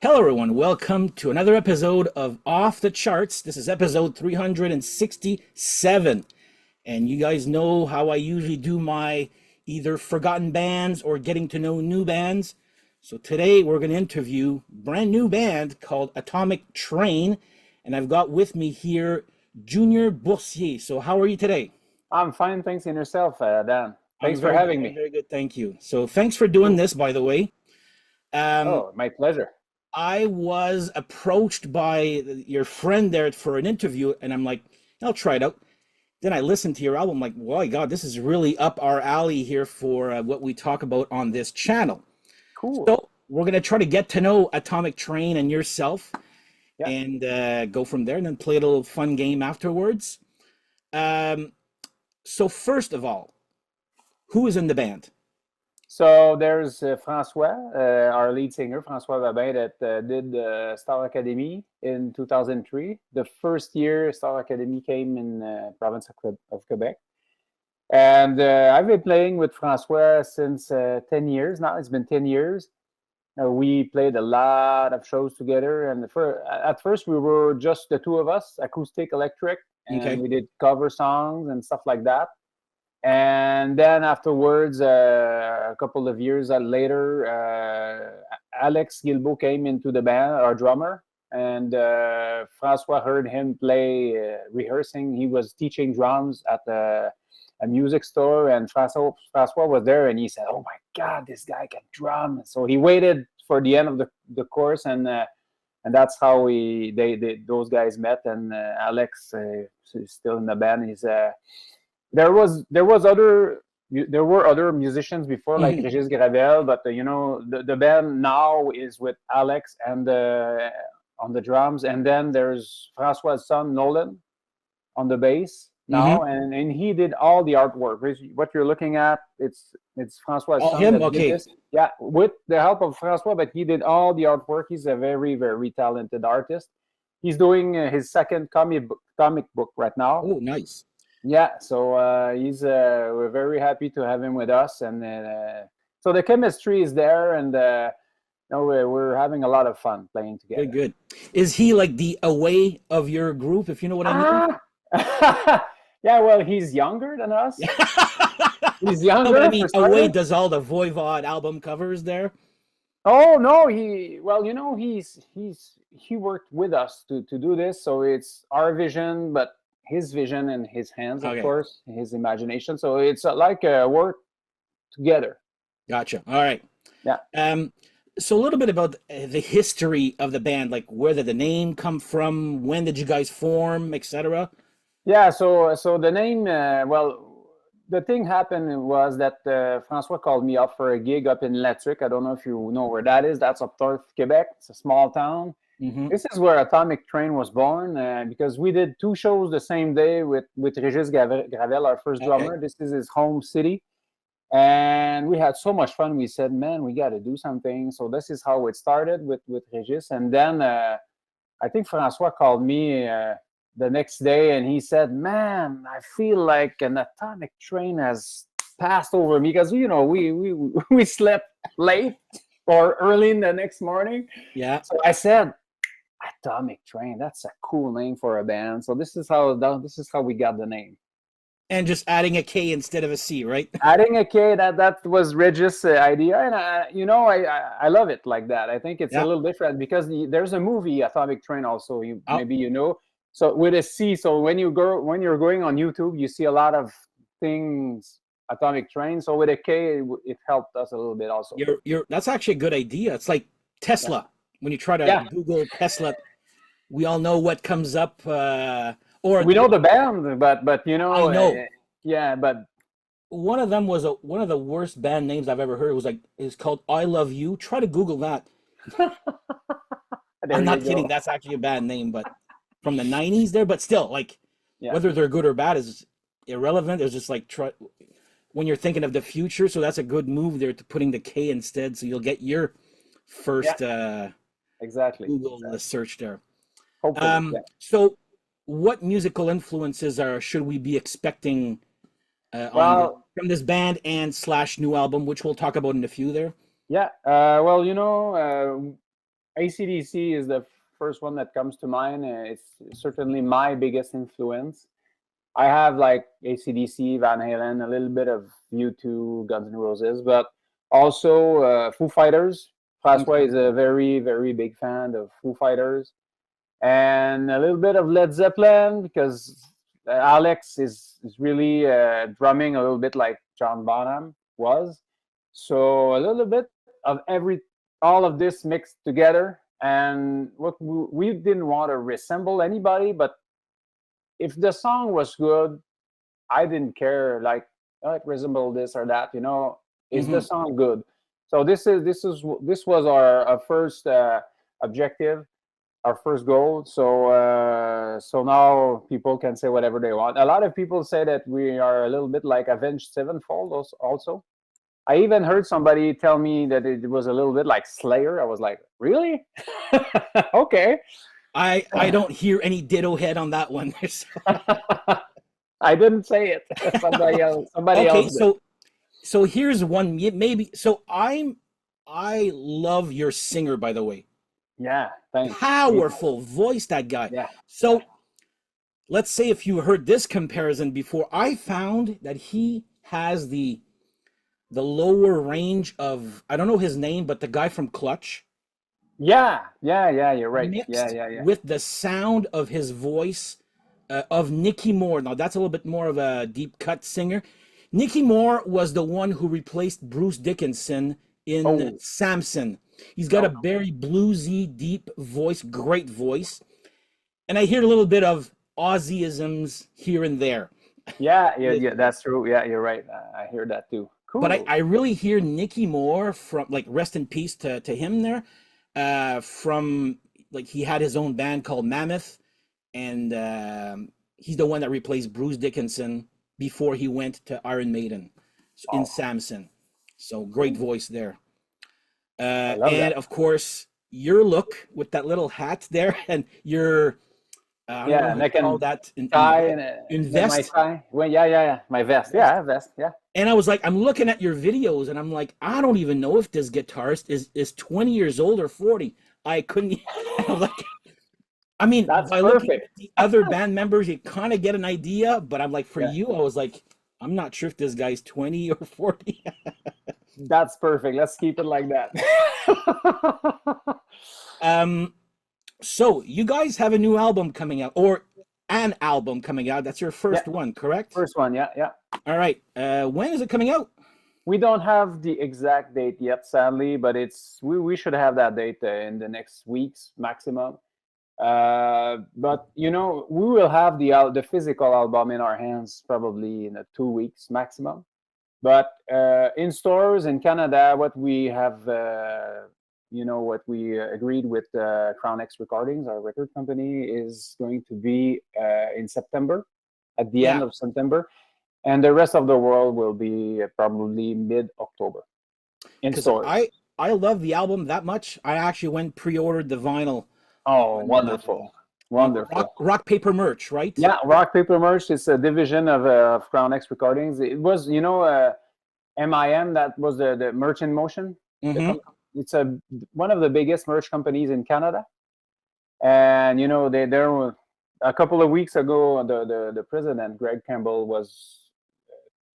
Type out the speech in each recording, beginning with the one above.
Hello, everyone. Welcome to another episode of Off the Charts. This is episode 367. And you guys know how I usually do my either forgotten bands or getting to know new bands. So today we're going to interview a brand new band called Atomic Train. And I've got with me here Junior Boursier. So how are you today? I'm fine, thanks. And yourself, Dan. I'm Thanks for very good. having I'm me. very good. Thank you. So thanks for doing Cool. this, by the way. Um, Oh, my pleasure. I was approached by your friend there for an interview, and I'm like, I'll try it out. Then I listened to your album, like, my God, this is really up our alley here for what we talk about on this channel. Cool. So we're gonna try to get to know Atomic Train and yourself, Yeah. and go from there, and then play a little fun game afterwards. Um, so first of all, who is in the band? So there's Francois, our lead singer, Francois Babin, that did Star Academy in 2003. The first year Star Academy came in province of Quebec. And I've been playing with Francois since 10 years now. It's been 10 years. We played a lot of shows together. And at first, we were just the two of us, acoustic, electric, and Okay. we did cover songs and stuff like that. And then afterwards, a couple of years later, Alex Guilbeault came into the band, our drummer, and Francois heard him play, rehearsing. He was teaching drums at a music store, and Francois was there, and he said, "Oh my God, this guy can drum!" So he waited for the end of the course, and that's how those guys met. And Alex is still in the band. There were other musicians before, like Mhm. Regis Gravel, but the band now is with Alex and on the drums, and then there's Francois' son Nolan on the bass Mhm. now, and he did all the artwork. What you're looking at, it's Francois' All son him? that did Okay. this. Yeah, with the help of Francois, but he did all the artwork. He's a very, very talented artist. He's doing his second comic book right now. Oh, nice. Yeah, so we're very happy to have him with us, and so the chemistry is there, and no, we're having a lot of fun playing Good, together. good. Is he like the away of your group, if you know what I mean? Ah, yeah. Well, he's younger than us. He's No, but I younger mean, for away starters. does all the Voivod album covers there. Oh no, he worked with us to do this, so it's our vision, but his vision and his hands, of Okay, course, his imagination. So it's like a work together. gotcha. All right. Yeah. Um, so a little bit about the history of the band, like where did the name come from? When did you guys form, etc.? Yeah, so the name, well, the thing happened was that Francois called me up for a gig up in Latric. I don't know if you know where that is. That's up north Quebec. It's a small town. Mm-hmm. This is where Atomic Train was born because we did two shows the same day with Regis Gravel, our first Okay. drummer. This is his home city. And we had so much fun. We said, man, we got to do something. So this is how it started with Regis. And then I think Francois called me the next day and he said, "Man, I feel like an atomic train has passed over me because we slept late or early in the next morning." Yeah, So I said, "Atomic Train. That's a cool name for a band." So this is how we got the name. and just adding a K instead of a C, right? Adding a K, that was Regis' idea, and I love it like that. I think it's a Yeah. little different because there's a movie Atomic Train also. Oh, Maybe you know. So with a C, so when you're going on YouTube, you see a lot of things Atomic Train. So with a K, it helped us a little bit also. you're that's actually a good idea. It's like Yeah, Tesla. When you try to yeah. Google Tesla, we all know what comes up. Or We know the band, but I know yeah, but one of them was one of the worst band names I've ever heard. It was like it's called I Love You. Try to Google that. I'm there you not kidding. go. That's actually a bad name, but from the '90s there. But still, like Yeah, whether they're good or bad is irrelevant. It's just like try when you're thinking of the future. So that's a good move there to putting the K instead. So you'll get your yeah, first exactly, Google exactly. search there. Hopefully, yeah. So what musical influences are should we be expecting on the Well, from this band and slash new album, which we'll talk about in a few there? yeah. Well, AC/DC is the first one that comes to mind. It's certainly my biggest influence. I have like AC/DC, Van Halen, a little bit of U2, Guns N' Roses, but also Foo Fighters. Francois Okay. is a very, very big fan of Foo Fighters, and a little bit of Led Zeppelin because Alex is really drumming a little bit like John Bonham was. So a little bit of all of this mixed together. And what we didn't want to resemble anybody, but if the song was good, I didn't care like resemble this or that. Is the Hmm. song good? So this was our first objective, our first goal. So now people can say whatever they want. A lot of people say that we are a little bit like Avenged Sevenfold also. I even heard somebody tell me that it was a little bit like Slayer. I was like, really? Okay. I don't hear any ditto head on that one. So- I didn't say it. Somebody else okay, did. so here's one maybe. So I love your singer, by the way. Yeah, thanks. Me too. Powerful voice, that guy. Yeah, yeah. So let's say if you heard this comparison before, I found that he has the lower range of, I don't know his name, but the guy from Clutch, Yeah, you're right. Yeah, mixed yeah, yeah. with the sound of his voice of Nicky Moore. Now that's a little bit more of a deep cut singer. Nicky Moore was the one who replaced Bruce Dickinson in Oh, Samson. He's got a oh, very bluesy, deep voice, great voice, and I hear a little bit of Ozzyisms here and there. yeah. That's true. Yeah, you're right. I hear that too. But Cool. I really hear Nicky Moore from, like, rest in peace to him there, from, like, he had his own band called Mammoth, and he's the one that replaced Bruce Dickinson before he went to Iron Maiden in Oh, Samson. So great cool. voice there. I love And that. of course, your look with that little hat there and your, I don't know Yeah, what you neck call and that, tie in and then my vest. tie. Well, yeah. My vest. Yeah, I have vest. Yeah. And I was like, I'm looking at your videos, and I'm like, I don't even know if this guitarist is 20 years old or 40. I couldn't. I was like, I mean, That's by looking perfect. at the other band members, you kind of get an idea. But I'm like, for Yeah, you, I was like, I'm not sure if this guy's 20 or 40. that's perfect. Let's keep it like that. um, so you guys have a new album coming out, or an album coming out. That's your Yeah, first one, correct? first one. Yeah. All right. When is it coming out? We don't have the exact date yet, sadly, but we should have that date in the next weeks maximum. But we will have the physical album in our hands probably in 2 weeks maximum. But in stores in Canada, what we have, what we agreed with Crown X Recordings, our record company, is going to be in September, at the end Yeah, of September, and the rest of the world will be probably mid-October in because stores. I love the album that much. I actually went pre-ordered the vinyl Oh, on wonderful, wonderful. Rock Paper Merch, right? Yeah, Rock Paper Merch is a division of Crown X Recordings. It was, MIM, that was the Merch in Motion. The Mm-hmm. com- it's one of the biggest merch companies in Canada, and there were a couple of weeks ago. The president Greg Campbell was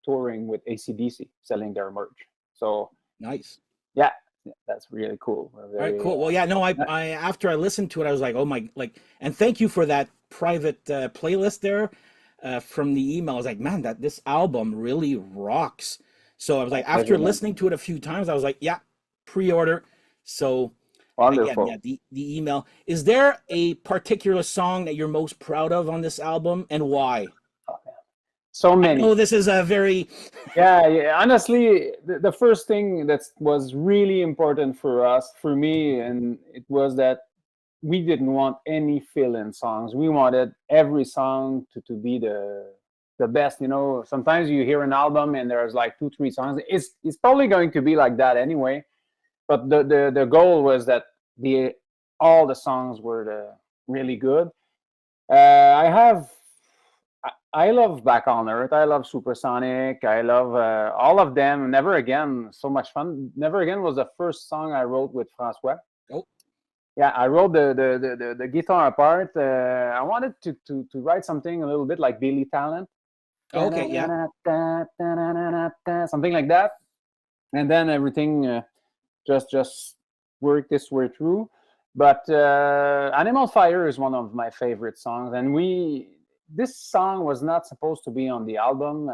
touring with ACDC selling their merch. So Nice. yeah, that's really cool. We're All right, very cool. Well, yeah, no, yeah, I after I listened to it, I was like, oh my, like, and thank you for that private playlist there from the email. I was like, man, that this album really rocks. So I was my like, after pleasure, man. listening to it a few times, I was like, yeah, pre-order. So, and again, yeah, Wonderful. the email. Is there a particular song that you're most proud of on this album, and why? So I know many. this is a very, Yeah. Honestly, the first thing that was really important for us, for me, and it was that we didn't want any fill-in songs. We wanted every song to be the best. Sometimes you hear an album and there's like two, three songs. It's probably going to be like that anyway. But the goal was that the all the songs were really good. I have I love Back on Earth. I love Supersonic. I love all of them. Never Again, so much fun. Never Again was the first song I wrote with Francois. oh, Yeah, I wrote the guitar part. I wanted to write something a little bit like Billy Talent, Okay, yeah. something like that, and then everything just worked its way through. But Animal Fire is one of my favorite songs, and we this song was not supposed to be on the album.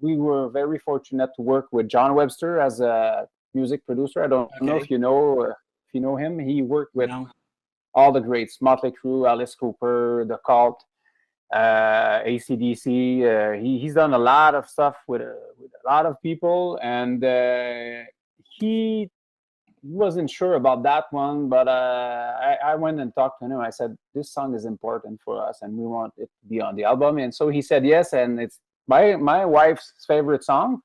We were very fortunate to work with John Webster as a music producer. I don't know Okay. if you know him. He worked with No. all the greats: Motley Crue, Alice Cooper, The Cult, ACDC. He's done a lot of stuff with a lot of people, and he wasn't sure about that one, but I went and talked to him. I said, "This song is important for us, and we want it to be on the album." And so he said yes, and it's my wife's favorite song.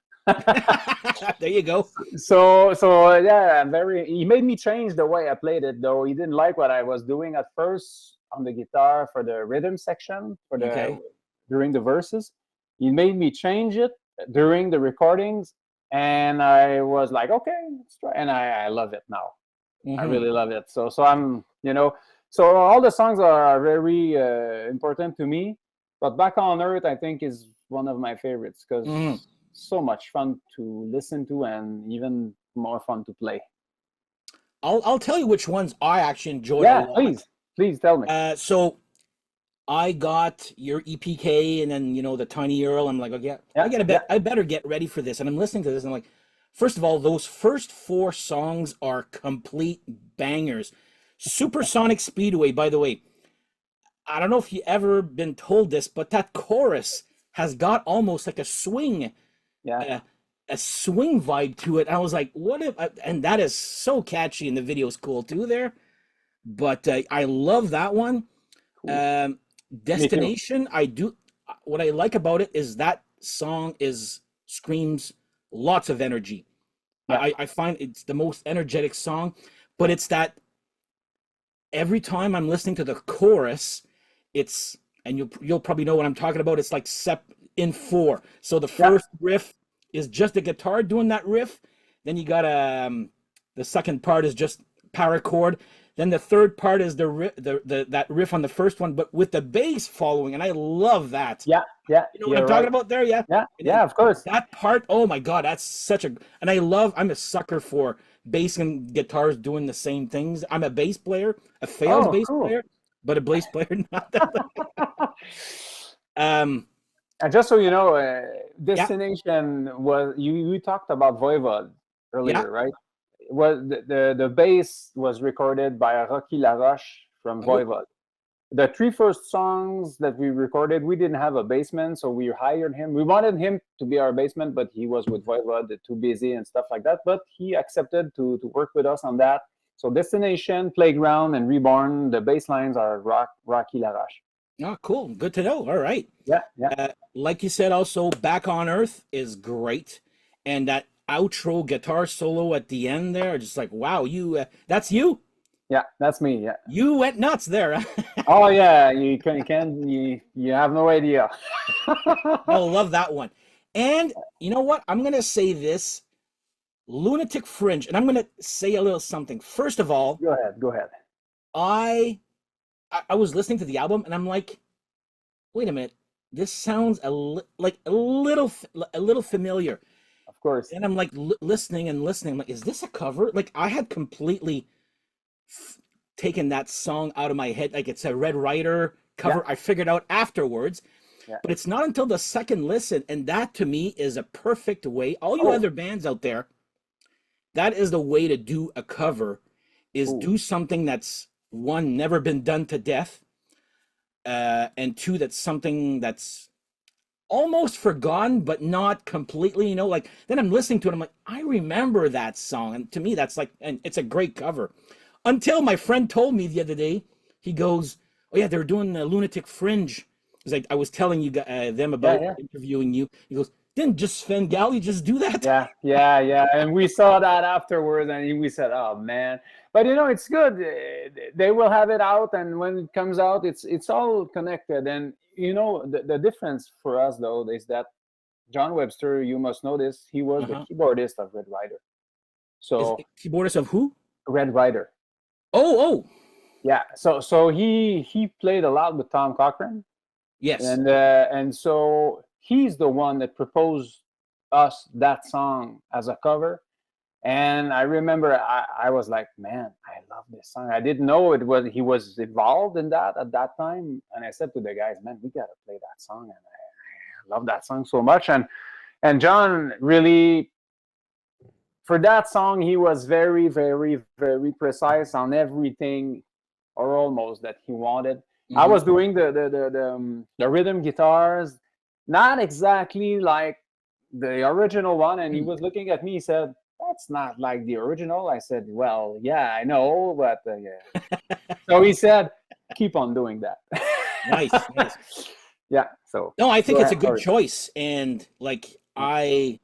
There you go. So yeah, I'm very. He made me change the way I played it, though. He didn't like what I was doing at first on the guitar for the rhythm section for the Okay. during the verses. He made me change it during the recordings, and I was like, okay, let's try. And I love it now. I Hmm. really love it. So I'm so all the songs are very important to me. But Back on Earth, I think, is one of my favorites Hmm. because so much fun to listen to and even more fun to play. I'll tell you which ones I actually enjoyed a Yeah, lot. please tell me. So I got your EPK and then the Tiny Earl. I'm like, okay, Yeah, yeah, I better get ready for this. And I'm listening to this and I'm like, first of all, those first four songs are complete bangers. Supersonic Speedway, by the way, I don't know if you ever been told this, but that chorus has got almost like yeah, uh, a swing vibe to it. I was like, what if? And that is so catchy, and the video's cool too there. But I love that one. cool. Um, Me too. Destination, I do. What I like about it is that song is screams lots of energy. Yeah, I find it's the most energetic song, but it's that every time I'm listening to the chorus, it's and you'll probably know what I'm talking about. It's like sep in four. So the yeah, first riff is just the guitar doing that riff. Then you got the second part is just power chord. Then the third part is the that riff on the first one, but with the bass following, and I love that. yeah, yeah. You know what I'm You're talking right. about there, yeah? Yeah, And yeah. then Of course. that part, oh my God, that's such a, and I'm a sucker for bass and guitars doing the same things. I'm a bass player, a failed Oh, bass cool. player, but a bass player not that. Um, And just so you know, yeah, Destination was you talked about Voivod yeah, earlier, right? Was the bass was recorded by Rocky Laroche from oh, Voivod. The three first songs that we recorded, we didn't have a bassman, so we hired him. We wanted him to be our bassman, but he was with Voivod, too busy and stuff like that. But he accepted to work with us on that. So Destination, Playground, and Reborn, the bass lines are Rocky Laroche. oh, cool, good to know. All right, Yeah, yeah, like you said, also Back on Earth is great, and that outro guitar solo at the end there, just like wow, that's you. yeah. That's me. Yeah. You went nuts there. Oh yeah, you have no idea. No, love that one. And you know what? I'm gonna say this Lunatic Fringe, and I'm gonna say a little something. First of all, Go ahead, go ahead. I I was listening to the album, and I'm like, wait a minute, this sounds like a little familiar. Of course. And I'm like listening and listening. I'm like, is this a cover? Like I had completely f- taken that song out of my head. Like it's a Red Rider Yeah, cover. I figured out afterwards. yeah. But it's not until the second listen, and that to me is a perfect way. All you Oh, other bands out there, that is the way to do a cover, is cool. do something that's one never been done to death, and two that's something that's almost forgotten but not completely. Like then I'm listening to it, I'm like, I remember that song, and to me that's like, and it's a great cover. Until my friend told me the other day, he goes, "Oh yeah, they're doing the Lunatic Fringe." He's like, "I was telling them Yeah, about yeah. interviewing you." He goes, "Didn't just Sven Galley just do that?" Yeah, yeah, yeah. And we saw that afterwards, and we said, "Oh man!" But it's good. They will have it out, and when it comes out, it's all connected. And the difference for us though is that John Webster, you must know this, he was the Uh-huh. keyboardist of Red Rider. Is So it keyboardist of who? Red Rider. Oh, oh, Yeah, so he played a lot with Tom Cochrane, yes. and so he's the one that proposed us that song as a cover. And I remember I was like, man, I love this song. I didn't know it was he was involved in that at that time. And I said to the guys, man, we gotta play that song. And I love that song so much. And John really, for that song, he was very, very, very precise on everything, or almost, that he wanted. I Hmm. was doing the rhythm guitars, not exactly like the original one, and he was looking at me. He said, "That's not like the original." I said, "Well, yeah, I know, but yeah." So he said, "Keep on doing that." Nice, nice. Yeah. So No, I think go it's a ahead. good Sorry. choice, and like I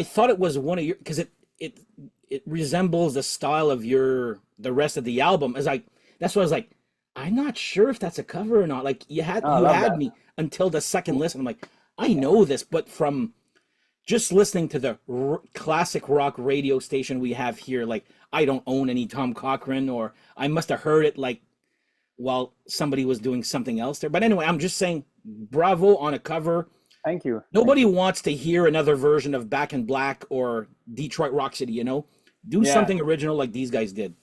thought it was one of your because it it resembles the style of the rest of the album. As I That's why I was like, I'm not sure if that's a cover or not. Like Oh, I you love had that. me until the second listen. I'm like, I know this, but from just listening to the classic rock radio station we have here, like I don't own any Tom Cochrane, or I must have heard it like while somebody was doing something else there. But anyway, I'm just saying, bravo on a cover. Thank you. Thank Nobody you. wants to hear another version of Back in Black or Detroit Rock City, you know? Do Yeah. something original like these guys did.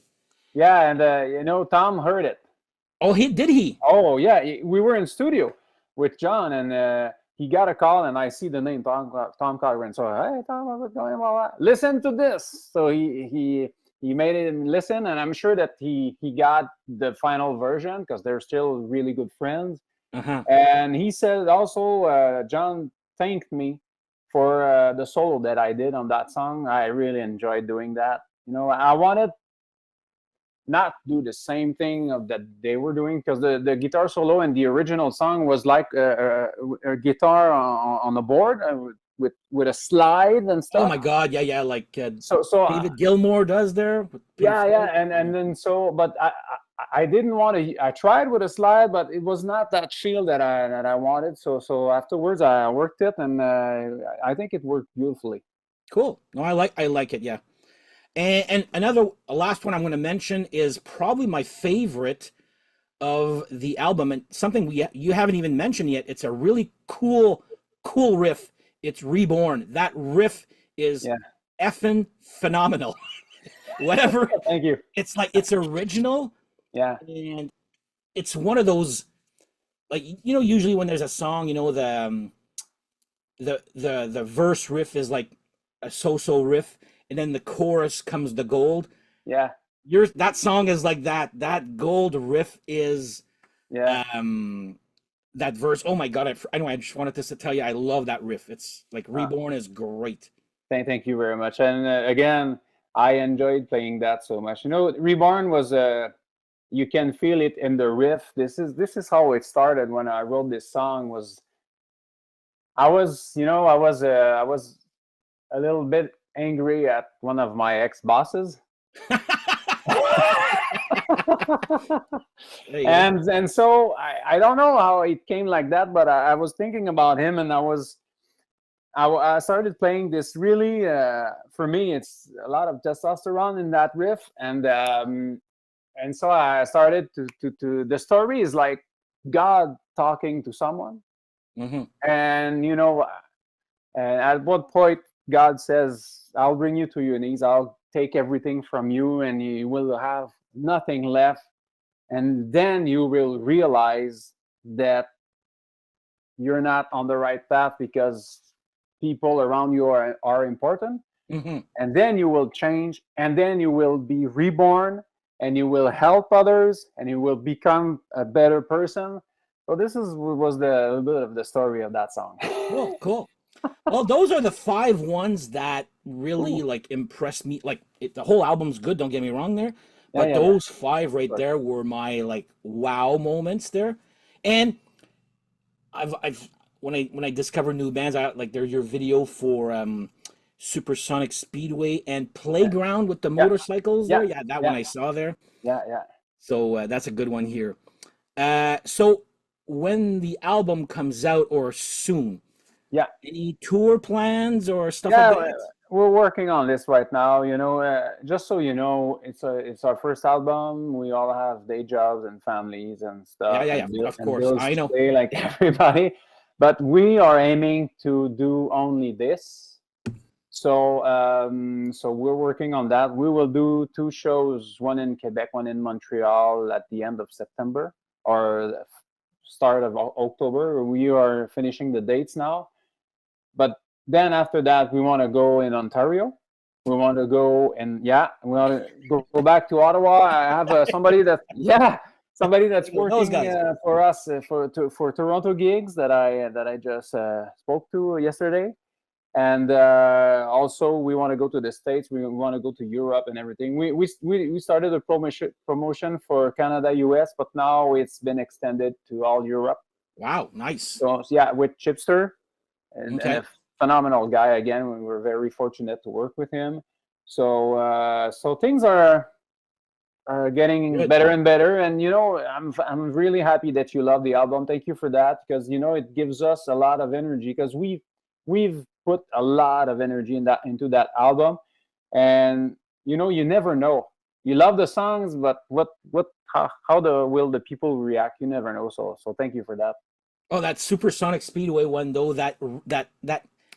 Yeah, and Tom heard it. Oh, he? Oh yeah, we were in studio with John, and he got a call, and I see the name Tom Cochran. So hey Tom, what's going on? Listen to this. So he made him listen, and I'm sure that he got the final version because they're still really good friends. Uh-huh. And he said also, John thanked me for the solo that I did on that song. I really enjoyed doing that. I wanted not do the same thing that they were doing, because the guitar solo in the original song was like a guitar on the board, with a slide and Oh stuff. my God, yeah, yeah, like So David Gilmour does there with Pink yeah, yeah, Floyd. and then so, but I didn't want to. I tried with a slide, but it was not that feel that I wanted. So afterwards, I worked it, and I think it worked beautifully. Cool. No, I like it, yeah. And another a last one I'm going to mention is probably my favorite of the album, and something you haven't even mentioned yet. It's a really cool riff. It's Reborn. That riff is Yeah, effing phenomenal. Whatever. thank you. It's like it's original, Yeah, and it's one of those, like, usually when there's a song, the verse riff is like a so-so riff, and then the chorus comes the gold. yeah, That song is like that. That gold riff is yeah. um that verse. Oh my God. Anyway, I just wanted to tell you I love that riff. It's like Uh, Reborn is great. thank you very much. And again, I enjoyed playing that so much. Reborn was you can feel it in the riff. This is how it started when I wrote this song. Was I was a little bit angry at one of my ex bosses. There you go. And so I don't know how it came like that, but I was thinking about him, and I started playing this really, for me, it's a lot of testosterone in that riff, and so I started to the story is like God talking to someone, Hmm. and and at what point God says, "I'll bring you to your knees. I'll take everything from you, and you will have nothing left." And then you will realize that you're not on the right path because people around you are important. Hmm. And then you will change, and then you will be reborn, and you will help others, and you will become a better person. So this was the a little bit of the story of that song. Cool, cool. Well, those are the five ones that really Ooh, like impressed me. Like the whole album's good, don't get me wrong there, yeah, but yeah, yeah. those five right there were my like wow moments there. And I've when I discover new bands, I like there's your video for Supersonic Speedway and Playground with the Yeah, motorcycles yeah, there. Yeah, that one yeah, I saw there. yeah, yeah, So that's a good one here. So when the album comes out or soon, yeah. any tour plans or stuff like Yeah, that? we're working on this right now. Just so you know, it's our first album. We all have day jobs and families and Yeah, stuff yeah, yeah. and Of and course, bills I to know. pay like everybody. But we are aiming to do only this. So we're working on that. We will do two shows, one in Quebec, one in Montreal at the end of September or start of October. We are finishing the dates now. But then after that, we want to go in Ontario. We want to go and yeah, we want to go back to Ottawa. I have somebody that's You know, those working guys. for us for Toronto gigs that I just spoke to yesterday. And also, we want to go to the States. We want to go to Europe and everything. We started a promotion for Canada, US, but now it's been extended to all Europe. Wow, nice. So yeah, with Chipster and Okay, a phenomenal guy. Again, we were very fortunate to work with him. So things are getting good. better and better. And I'm really happy that you love the album. Thank you for that, because it gives us a lot of energy, because we've put a lot of energy into that album. And you never know. You love the songs, but how will the people react? You never know. So thank you for that. Oh, that Supersonic Speedway one though. That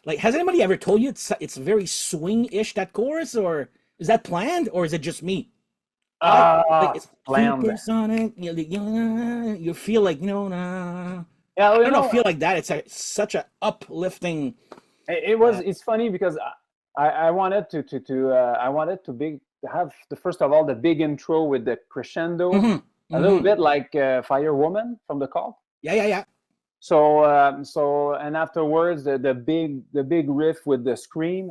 like, has anybody ever told you it's very swing-ish, that chorus, or is that planned, or is it just me? Like it's Planned. supersonic. You feel like Yeah, I don't know. Feel like that. It's such a uplifting. Uh, it's funny because I wanted I wanted to have the first of all the big intro with the crescendo, mhm, a little mhm. bit like Fire Woman from the Call. Yeah, yeah, yeah. So and afterwards the big riff with the scream.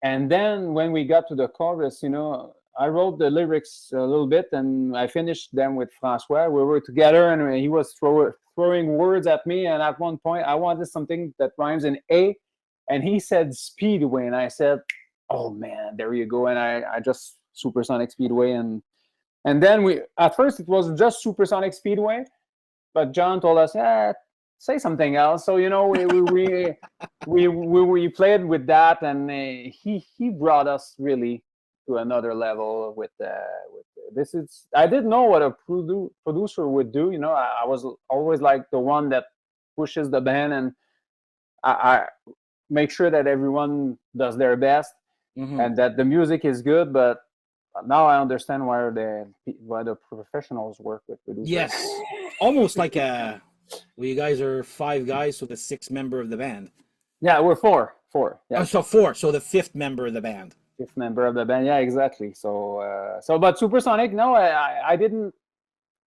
And then when we got to the chorus, I wrote the lyrics a little bit and I finished them with Francois. We were together and he was throwing words at me. And at one point, I wanted something that rhymes in A. And he said Speedway. And I said, oh man, there you go. And I just Supersonic Speedway. And then at first, it was just Supersonic Speedway. But John told us, say something else. So we played with that, and he brought us really to another level with this. Is I didn't know what a producer would do. I was always like the one that pushes the band, and I make sure that everyone does their best Hmm. and that the music is good. But now I understand why the professionals work with producers. Yes, almost like a. Well, you guys are five guys, so the sixth member of the band. Yeah, we're four. Oh, Yeah, so four, so the fifth member of the band. fifth member of the band. Yeah, exactly. But Supersonic, no, I didn't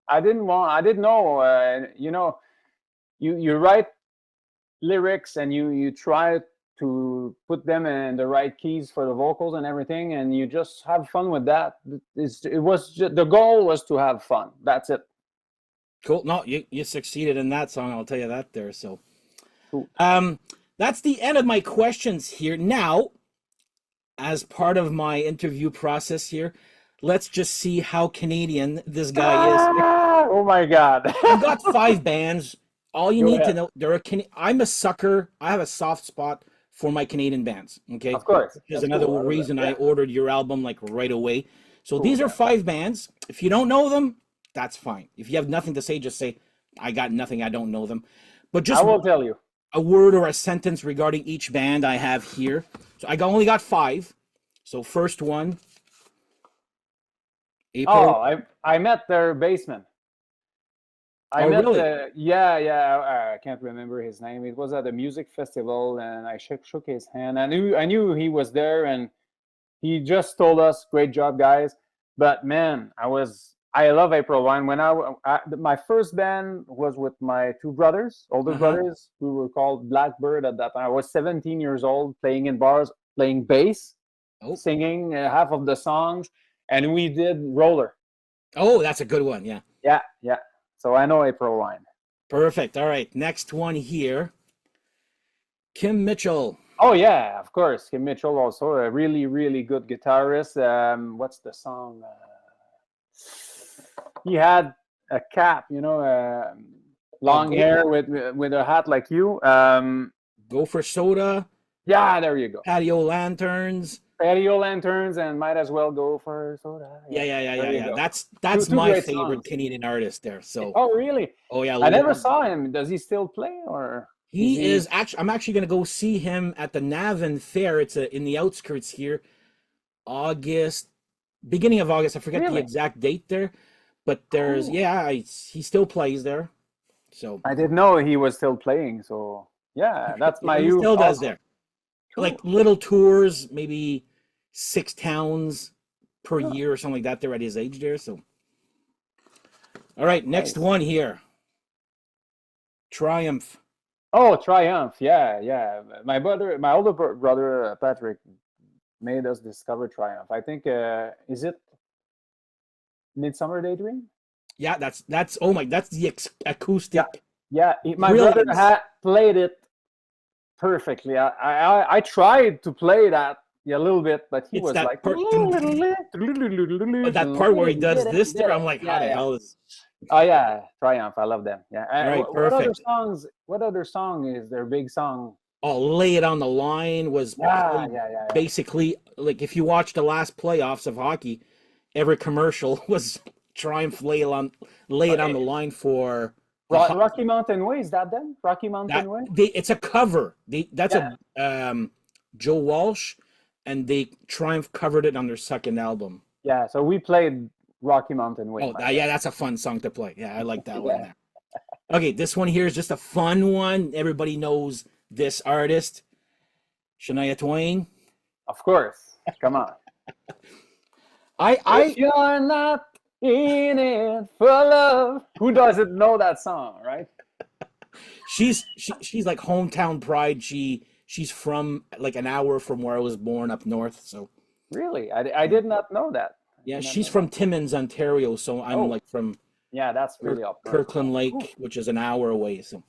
know. You write lyrics and you try to put them in the right keys for the vocals and everything, and you just have fun with that. The goal was to have fun. That's it. Cool. No, you succeeded in that song. I'll tell you that there. So, Cool. um, that's the end of my questions here. Now, as part of my interview process here, let's just see how Canadian this guy is. Oh my God. I've got five bands. All you Go need to ahead. know, I'm a sucker. I have a soft spot for my Canadian bands. Okay, Of course. which is That's another cool. I love that. reason I Yeah. ordered your album like right away. So Cool, these are man. five bands. If you don't know them, that's fine. If you have nothing to say, just say I got nothing. I don't know them. But I just will tell you. a word or a sentence regarding each band I have here. So only got five. So first one, April. Oh, I met their basement. I Oh, met really? the yeah. I can't remember his name. It was at a music festival, and I shook his hand. I knew he was there, and he just told us, "Great job, guys." But man, I love April Wine. My first band was with my two brothers, older Uh huh. brothers. We were called Blackbird at that time. I was 17 years old, playing in bars, playing bass, Oh, singing half of the songs, and we did Roller. oh, that's a good one. Yeah. Yeah, yeah. So I know April Wine. Perfect. All right. Next one here. Kim Mitchell. Oh yeah, of course. Kim Mitchell also a really really good guitarist. What's the song? He had a cap, Oh, long hair with a hat like you. go for soda. Yeah, there you go. Patio Lanterns. Patio Lanterns and Might As Well Go for Soda. Yeah, Yeah, yeah, yeah, there yeah, you yeah. go. That's Two my great favorite songs. Canadian artist there. So, Oh, really? oh yeah, I never love. saw him. Does he still play, or is He he is actually. I'm actually gonna go see him at the Navan Fair. It's in the outskirts here, August, beginning of August. I forget the really exact date there, but there's cool? yeah, he still plays there. So I didn't know he was still playing. So yeah, that's yeah, my he youth still does also. there. Like Cool. little tours, maybe 6 towns per Huh, year or something like that. They're at his age there. So all right, next nice. one here, Triumph. Oh, Triumph. Yeah, yeah. My older brother Patrick made us discover Triumph. I think is it Midsummer Daydream? Yeah, that's oh my, that's the Yeah, acoustic yeah. My brother brilliance. had played it perfectly. I tried to play that a little bit, but he It's was that like, part, that part where he he does did it, he this did there. it. I'm like, how Yeah, the yeah. hell is? Oh yeah, Triumph. I love them. Yeah. All right, What other perfect. songs? What other song is their big song? Oh, Lay It on the Line was Yeah, played yeah, yeah, yeah. basically like if you watch the last playoffs of hockey, every commercial was Triumph lay it on the line for the Rocky hockey. Mountain Way, is that them? Rocky That Mountain Way? it's a cover. That's Yeah, a Joe Walsh, and they Triumph covered it on their second album. yeah. So we played Rocky Mountain Way, Oh, my yeah, friend. that's a fun song to play. Yeah, I like that one Yeah, there. Okay, this one here is just a fun one. Everybody knows this artist, Shania Twain. of course. Come on. I If I you're not in it for love, who doesn't know that song, right? she's like hometown pride. She's from like an hour from where I was born up north. So Really? I did not know that. I yeah, did not she's know that. from Timmins, Ontario. So I'm Oh, like from yeah, that's really up north. Kirkland Cool. Lake, which is an hour away. So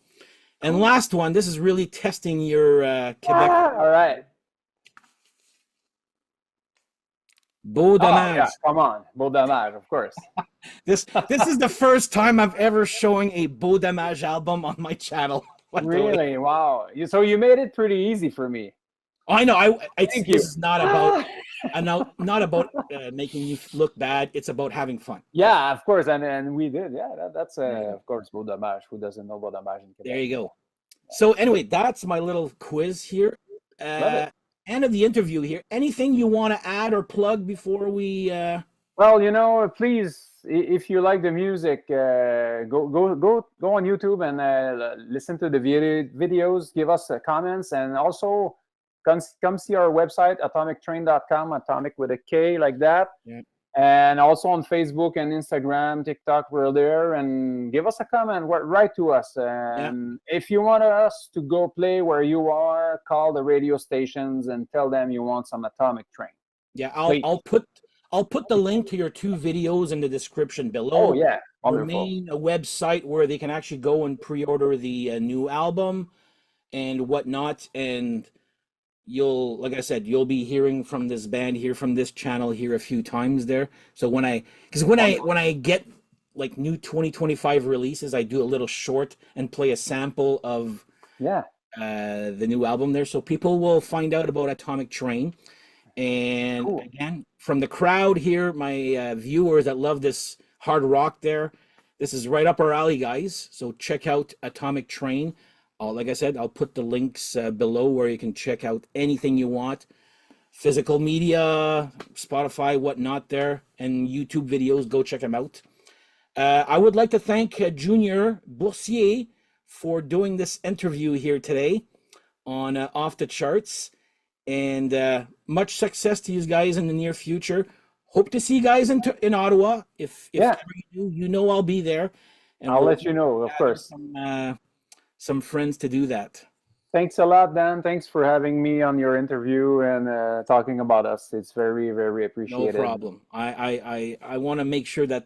and Cool. last one, this is really testing your Quebec. All right. Beau Oh, yeah, Dommage. come on. Beau Dommage, of course. This is the first time I've ever showing a Beau Dommage album on my channel. By the way, Really? Wow. So you made it pretty easy for me. I know Thank this you. is not about not about making you look bad. It's about having fun. Yeah, of course. And we did. Yeah, that's, There you go. of course, Beau Dommage. Who doesn't know Beau Dommage in There Quebec? you go. So anyway, that's my little quiz here. Love it. End of the interview here. Anything you want to add or plug before we? Well, please, if you like the music, go on YouTube and listen to the videos. Give us comments, and also come see our website, atomictrain.com, atomic with a K, like that. Yeah. And also on Facebook and Instagram, TikTok, we're there. And give us a comment, write to us. Yeah. And if you want us to go play where you are, call the radio stations and tell them you want some Atomic Train. Yeah, Please. I'll put the link to your two videos in the description Oh, below. yeah. Your Wonderful. main website where they can actually go and pre-order the new album and whatnot. And you'll, like I said, you'll be hearing from this band here from this channel here a few times there. So because Wonderful. when I get like new 2025 releases, I do a little short and play a sample of Yeah. the new album there, so people will find out about Atomic Train. And Cool. again, from the crowd here, my viewers that love this hard rock there, this is right up our alley, guys. So check out Atomic Train. Like I said, I'll put the links below where you can check out anything you want. Physical media, Spotify, whatnot there, and YouTube videos. Go check them out. I would like to thank Junior Boursier for doing this interview here today on Off the Charts. And much success to you guys in the near future. Hope to see you guys in Ottawa. If Yeah. ever you do, you know I'll be there, and I'll we'll let you know, of gather course. some friends to do that. Thanks a lot, Dan. Thanks for having me on your interview and talking about us. It's very, very No appreciated. problem. I want to make sure that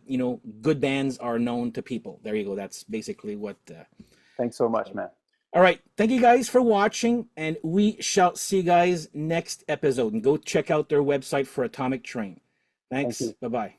good bands are known to people. There you go. That's basically what. Thanks so much, man. All right. Thank you guys for watching, and we shall see you guys next episode. And go check out their website for Atomic Train. Thank Thanks. you. Bye bye.